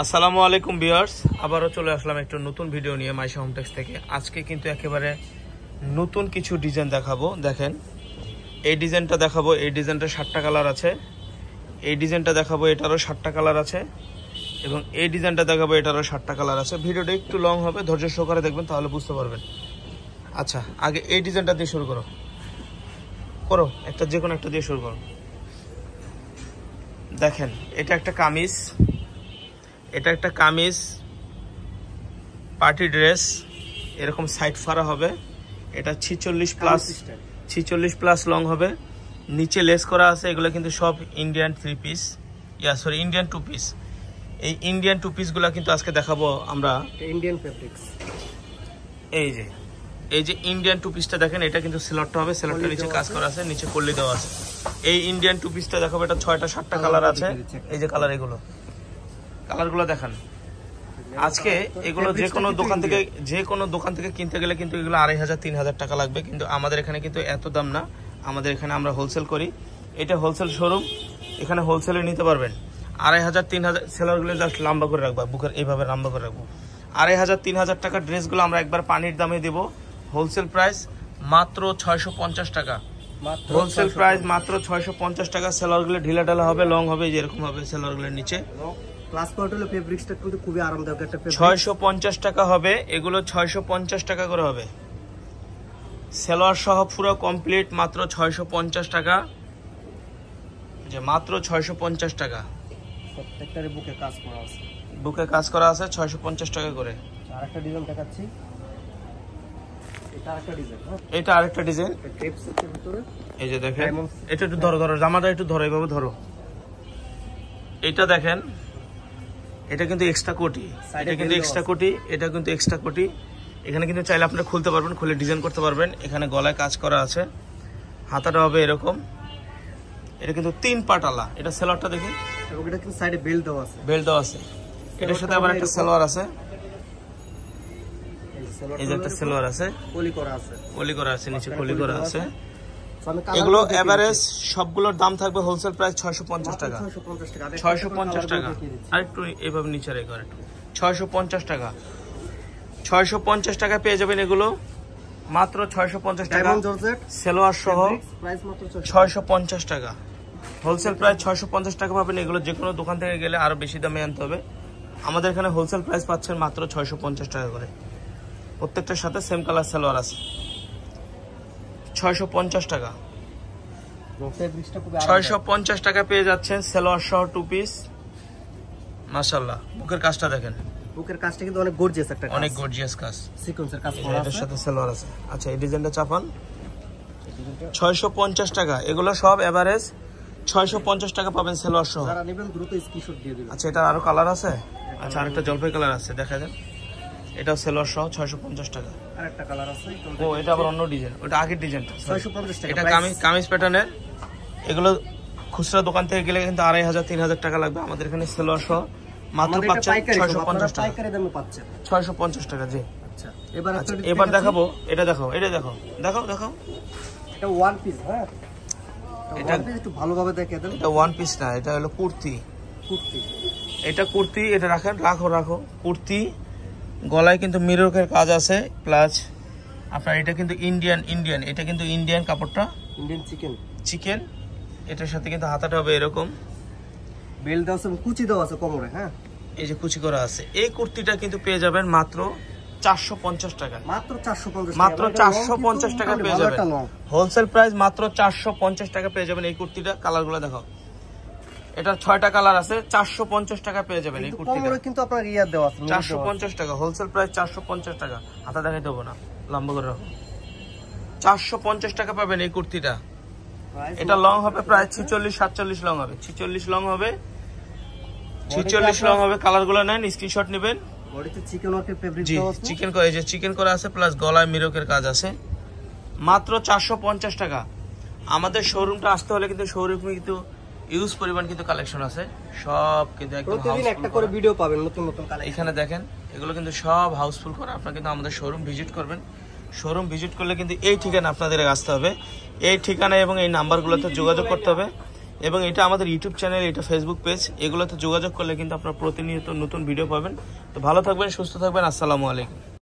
আসসালামু আলাইকুম ভিউয়ার্স, আবারও চলে আসলাম একটা নতুন ভিডিও নিয়ে মাইশা হোমটেক্স থেকে। আজকে কিন্তু একেবারে নতুন কিছু ডিজাইন দেখাবো। দেখেন, এই ডিজাইনটা দেখাবো, এই ডিজাইনটা 7টা কালার আছে। এই ডিজাইনটা দেখাবো, এটারও 7টা কালার আছে। এবং এই ডিজাইনটা দেখাবো, এটারও 7টা কালার আছে। ভিডিওটা একটু লং হবে, ধৈর্য সহকারে দেখবেন, তাহলে বুঝতে পারবেন। আচ্ছা, আগে এই ডিজাইনটা দিয়ে শুরু করো, একটা যে কোনো একটা দিয়ে শুরু করো। দেখেন, এটা একটা কামিজ, পার্টি ড্রেস, এরকম সাইড ফাড়া হবে। এটা 46 প্লাস লং হবে, নিচে লেস করা আছে। এগুলো কিন্তু সব ইন্ডিয়ান ইন্ডিয়ান টু পিস। এই ইন্ডিয়ান টু পিসগুলো কিন্তু আজকে দেখাবো আমরা। ইন্ডিয়ান ফেব্রিক্স, এই যে ইন্ডিয়ান টু পিসটা দেখেন, এটা কিন্তু সেলরটা হবে, সেলরটা নিচে কাজ করা আছে, নিচে কল্লি দেওয়া আছে। এই ইন্ডিয়ান টু পিসটা দেখাবো, এটা 6টা 7টা কালার আছে। এই যে কালারগুলো দেখান। আজকে এগুলো যে কোনো দোকান থেকে কিনতে গেলে কিন্তু এগুলো 2500-3000 টাকা লাগবে, কিন্তু আমাদের এখানে কিন্তু এত দাম না। আমাদের এখানে আমরা হোলসেল করি, এটা হোলসেল শোরুম, এখানে হোলসেলে নিতে পারবেন। 2500-3000 সেলারগুলো জাস্ট লম্বা করে রাখবো, বুকের এইভাবে লম্বা করে রাখবো। 2500-3000 টাকার ড্রেসগুলো আমরা একবার পানির দামে দেবো। হোলসেল প্রাইস মাত্র 650 টাকা। হোলসেল প্রাইস মাত্র 650 টাকা। সেলারগুলো ঢিলা ঢালা হবে, লং হবে, যেরকম হবে সেলারগুলোর নিচে। ক্লাস কোয়ার্টার ফেব্রিক্সটা কিন্তু খুবই আরামদায়ক একটা ফেব্রিক। 650 টাকা হবে এগুলো, 650 টাকা করে হবে। সেলোয়ার সহ পুরো কমপ্লিট মাত্র 650 টাকা, যে মাত্র 650 টাকা। প্রত্যেকটারে বুকে কাজ করা আছে, 650 টাকা করে। আরেকটা ডিজাইন দেখাচ্ছি, এটা আরেকটা ডিজাইন। এই যে দেখেন, এটা একটু ধরো, জামাটা একটু ধরো, এইভাবে ধরো। এটা দেখেন, এটা কিন্তু এক্সট্রা কোটি, এটা কিন্তু এক্সট্রা কোটি। এখানে কিন্তু চাইলে আপনারা খুলতে পারবেন, খুলে ডিজাইন করতে পারবেন। এখানে গলায় কাজ করা আছে, হাতাটা হবে এরকম। এটা কিন্তু 3 পার্ট আলা। এটা সেলোয়ারটা দেখি, এটা কিন্তু সাইডে বেল্ট দেওয়া আছে। এটার সাথে আবার একটা সেলোয়ার আছে, এই যে একটা সেলোয়ার আছে, কলি করা আছে, নিচে কলি করা আছে। এগুলো এভারেজ সবগুলোর দাম থাকবে হোলসেল প্রাইস 650 টাকা। 650 টাকা। আর একটু এইভাবে নিচে রেখে 650 টাকা। 650 টাকা পেয়ে যাবেন এগুলো, মাত্র 650 টাকা। সেলোয়ার সহ 650 টাকা। হোলসেল প্রাইস 650 টাকা পাবেন এগুলো। যে কোনো দোকান থেকে গেলে আরো বেশি দামে আনতে হবে। আমাদের এখানে হোলসেল প্রাইস পাচ্ছেন মাত্র 650 টাকা করে। প্রত্যেকটার সাথে সেম কালার সেলোয়ার আছে। 650 টাকা। 650 টাকা পেয়ে যাচ্ছেন সেলোয়ার সহ 2 পিস। মাশাআল্লাহ, বুকের কাজটা দেখেন, বুকের কাজটা কিন্তু অনেক গর্জিয়াস একটা কাজ, অনেক গর্জিয়াস কাজ, সিকোয়েন্সের কাজ করা আছে, এর সাথে সেলোয়ার আছে। আচ্ছা, এই ডিজাইনটা চাপান। 650 টাকা। এগুলো সব এভারেজ 650 টাকা পাবেন সেলোয়ার সহ। যারা নেবেন দ্রুত স্ক্রিনশট দিয়ে দিবেন। আচ্ছা, এটা আরো কালার আছে। আচ্ছা, আরেকটা জলপাই কালার আছে, দেখা যান। এটাও সেলোয়ার সহ 650 টাকা। আরেকটা কালার আছে, এটা আবার অন্য ডিজাইন, ওটা আগের ডিজাইনটা। 650 টাকা। এটা কামিজ প্যাটার্নের। এগুলো খুচরা দোকান থেকে গেলে কিন্তু 2500-3000 টাকা লাগবে। আমাদের এখানে সেলোয়ার সহ মাত্র পাচ্ছেন 650 টাকা। পাইকারি দামে পাচ্ছেন 650 টাকা। জি। আচ্ছা, এবার দেখাবো, এটা দেখাও। এটা ওয়ান পিস। হ্যাঁ, এটা একটু ভালোভাবে দেখিয়ে দেন। এটা ওয়ান পিস না, এটা হলো কুর্তি। এটা কুর্তি, এটা রাখো। কুর্তি, গলায় কিন্তু মিররের কাজ আছে, প্লাস আপনার এটা কিন্তু ইন্ডিয়ান, এটা কিন্তু ইন্ডিয়ান কাপড়টা, ইন্ডিয়ান চিকেন। এটার সাথে কিন্তু হাতাটা হবে এরকম, বেল্ট দেওয়া আছে, কুচি দেওয়া আছে কোমরে। হ্যাঁ, এই যে কুচি করা আছে। এই কুর্তিটা কিন্তু পেয়ে যাবেন মাত্র 450 টাকা। মাত্র 450 টাকা পেয়ে যাবেন। হোলসেল প্রাইস মাত্র 450 টাকা পেয়ে যাবেন এই কুর্তিটা। কালারগুলো দেখাও। এটা 6টা কালার আছে, 450 টাকা পেয়ে যাবেন এই কুর্তিটা। কিন্তু আপনার ইয়ার দেওয়া আছে 450 টাকা। হোলসেল প্রাইস 450 টাকা। হাতা দেখাই দেবো না, লম্বা করে রাখো। 450 টাকা পাবেন এই কুর্তিটা। এটা লং হবে প্রায় 46-47 লং হবে। 46 লং হবে। কালারগুলো নেন, স্ক্রিনশট নেবেন। বডিতে চিকেন ওয়ার্কের ফেব্রিক দেওয়া আছে। চিকেন করা আছে, প্লাস গলায় মিররের কাজ আছে। মাত্র 450 টাকা। আমাদের শোরুমটা আসতে হলে কিন্তু শোরুমে কিন্তু ইউজ পরিমাণ কিন্তু কালেকশন আছে, সব কিন্তু একদম প্রতিদিন একটা করে ভিডিও পাবেন নতুন কালেকশন। এখানে দেখেন, এগুলো কিন্তু সব হাউসফুল করা। আপনারা কিন্তু আমাদের শোরুম ভিজিট করবেন। শোরুম ভিজিট করলে কিন্তু এই ঠিকানা আপনাদের আসতে হবে, এই ঠিকানা এবং এই নাম্বারগুলোতে যোগাযোগ করতে হবে। এবং এটা আমাদের ইউটিউব চ্যানেল, এটা ফেসবুক পেজ, এগুলোতে যোগাযোগ করলে কিন্তু আপনারা প্রতিনিয়ত নতুন ভিডিও পাবেন। তো ভালো থাকবেন, সুস্থ থাকবেন, আসসালামু আলাইকুম।